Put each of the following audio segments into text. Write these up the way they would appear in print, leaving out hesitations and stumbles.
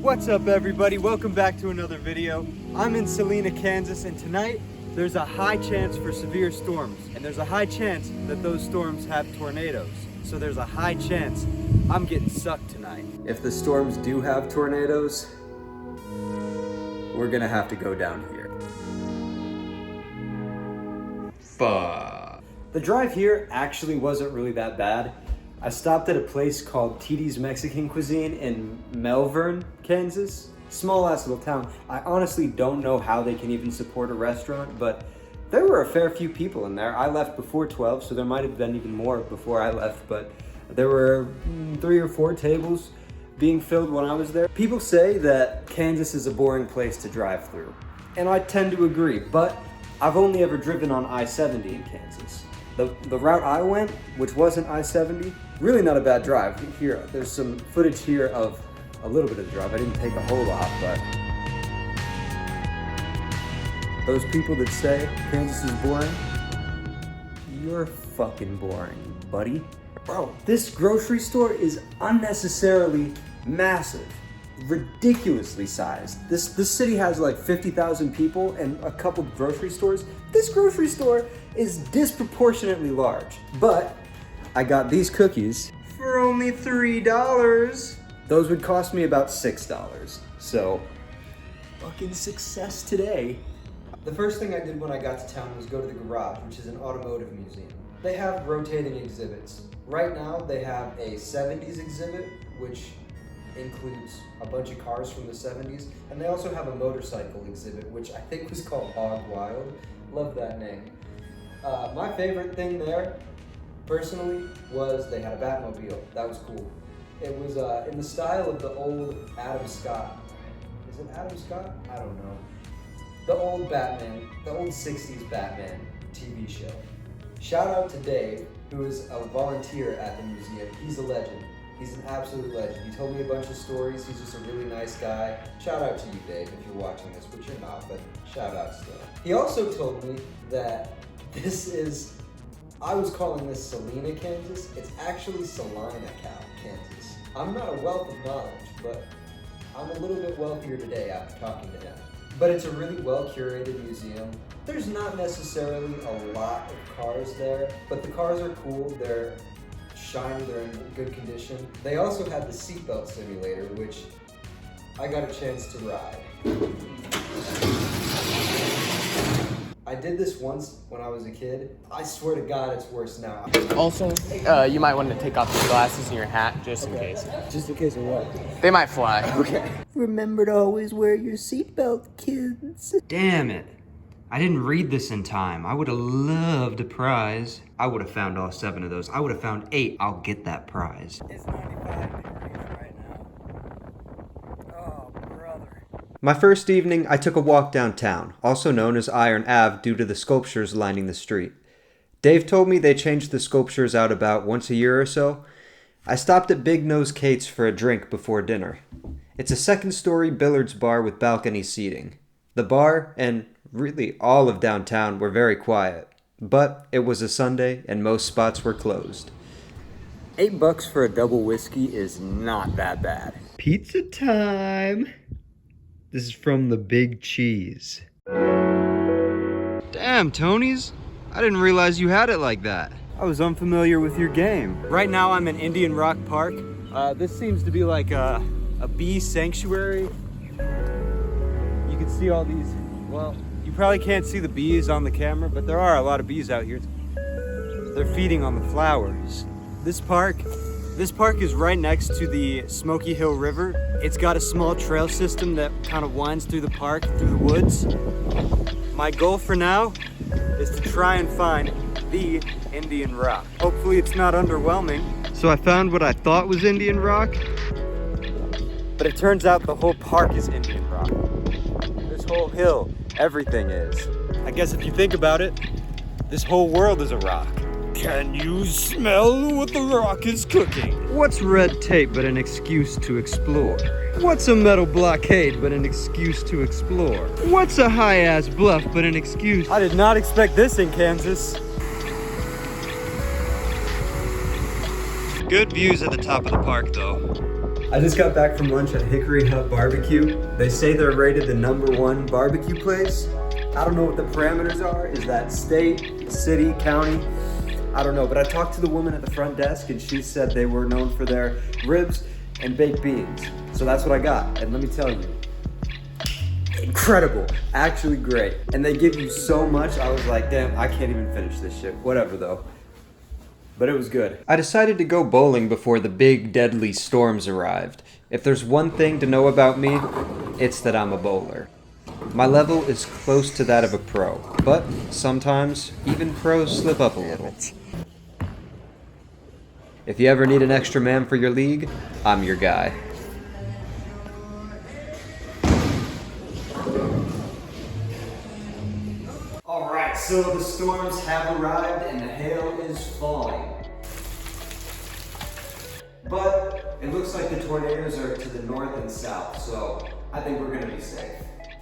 What's up everybody? Welcome back to another video. I'm in Salina, Kansas, and tonight there's a high chance for severe storms, and there's a high chance that those storms have tornadoes. So there's a high chance I'm getting sucked tonight. If the storms do have tornadoes, we're gonna have to go down here. Fuck. The drive here actually wasn't really that bad. I stopped at a place called TD's Mexican Cuisine in Melbourne, Kansas. Small ass little town. I honestly don't know how they can even support a restaurant, but there were a fair few people in there. I left before 12, so there might have been even more before I left, but there were 3 or 4 tables being filled when I was there. People say that Kansas is a boring place to drive through, and I tend to agree, but I've only ever driven on I-70 in Kansas. The route I went, which wasn't I-70, really not a bad drive. Here, there's some footage here of a little bit of the drive. I didn't take a whole lot, but those people that say Kansas is boring, you're fucking boring, buddy. Bro, this grocery store is unnecessarily massive, ridiculously sized. This city has like 50,000 people and a couple grocery stores. This grocery store is disproportionately large, but I got these cookies for only $3. Those would cost me about $6. So, fucking success today. The first thing I did when I got to town was go to the garage, which is an automotive museum. They have rotating exhibits. Right now, they have a 70s exhibit, which includes a bunch of cars from the 70s, and they also have a motorcycle exhibit, which I think was called Hog Wild. Love that name. My favorite thing there, personally, was they had a Batmobile. That was cool. It was in the style of the old Adam Scott. Is it Adam Scott? I don't know. The old Batman, the old 60s Batman TV show. Shout out to Dave, who is a volunteer at the museum. He's a legend. He's an absolute legend. He told me a bunch of stories. He's just a really nice guy. Shout out to you, Dave, if you're watching this, which you're not, but shout out still. He also told me that this is, I was calling this Salina, Kansas. It's actually Salina, Kansas. I'm not a wealth of knowledge, but I'm a little bit wealthier today after talking to him. But it's a really well-curated museum. There's not necessarily a lot of cars there, but the cars are cool. They're shiny, they're in good condition. They also had the seatbelt simulator, which I got a chance to ride. I did this once when I was a kid. I swear to God, it's worse now. Also, you might want to take off your glasses and your hat just in case. Just in case of what? They might fly. Okay. Remember to always wear your seatbelt, kids. Damn it. I didn't read this in time. I would have loved a prize. I would have found all 7 of those. I would have found 8. I'll get that prize. It's 95 degrees right now. Oh, brother. My first evening, I took a walk downtown, also known as Iron Ave due to the sculptures lining the street. Dave told me they changed the sculptures out about once a year or so. I stopped at Big Nose Kate's for a drink before dinner. It's a 2nd-story billiards bar with balcony seating. The bar, and really all of downtown, were very quiet, but it was a Sunday and most spots were closed. $8 for a double whiskey is not that bad. Pizza time! This is from the Big Cheese. Damn, Tony's, I didn't realize you had it like that. I was unfamiliar with your game. Right now I'm in Indian Rock Park. This seems to be like a bee sanctuary. You can see all these, well, you probably can't see the bees on the camera, but there are a lot of bees out here. They're feeding on the flowers. This park is right next to the Smoky Hill River. It's got a small trail system that kind of winds through the park, through the woods. My goal for now is to try and find the Indian Rock. Hopefully it's not underwhelming. So I found what I thought was Indian Rock, but it turns out the whole park is Indian Rock. This whole hill, everything is. I guess if you think about it, this whole world is a rock. Can you smell what the rock is cooking? What's red tape but an excuse to explore? What's a metal blockade but an excuse to explore? What's a high-ass bluff but an excuse? I did not expect this in Kansas. Good views at the top of the park though. I just got back from lunch at Hickory Hut Barbecue. They say they're rated the #1 barbecue place. I don't know what the parameters are. Is that state, city, county? I don't know, but I talked to the woman at the front desk and she said they were known for their ribs and baked beans. So that's what I got, and let me tell you, incredible, actually great. And they give you so much, I was like, damn, I can't even finish this shit. Whatever though. But it was good. I decided to go bowling before the big deadly storms arrived. If there's one thing to know about me, it's that I'm a bowler. My level is close to that of a pro, but sometimes even pros slip up a little. If you ever need an extra man for your league, I'm your guy. Alright, so the storms have arrived and the hail is falling. But it looks like the tornadoes are to the north and south, so I think we're gonna be safe.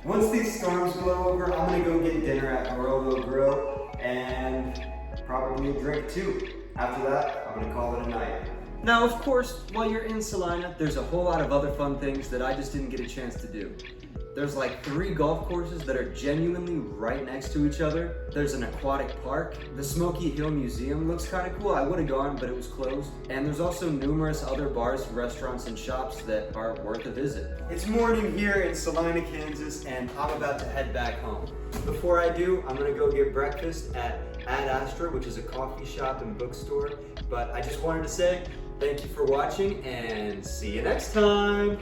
Once these storms blow over, I'm gonna go get dinner at Morello Grill and probably a drink too. After that, I'm gonna call it a night. Now, of course, while you're in Salina, there's a whole lot of other fun things that I just didn't get a chance to do. There's like 3 golf courses that are genuinely right next to each other. There's an aquatic park. The Smoky Hill Museum looks kind of cool. I would have gone, but it was closed. And there's also numerous other bars, restaurants, and shops that are worth a visit. It's morning here in Salina, Kansas, and I'm about to head back home. Before I do, I'm gonna go get breakfast at Ad Astra, which is a coffee shop and bookstore. But I just wanted to say thank you for watching and see you next time.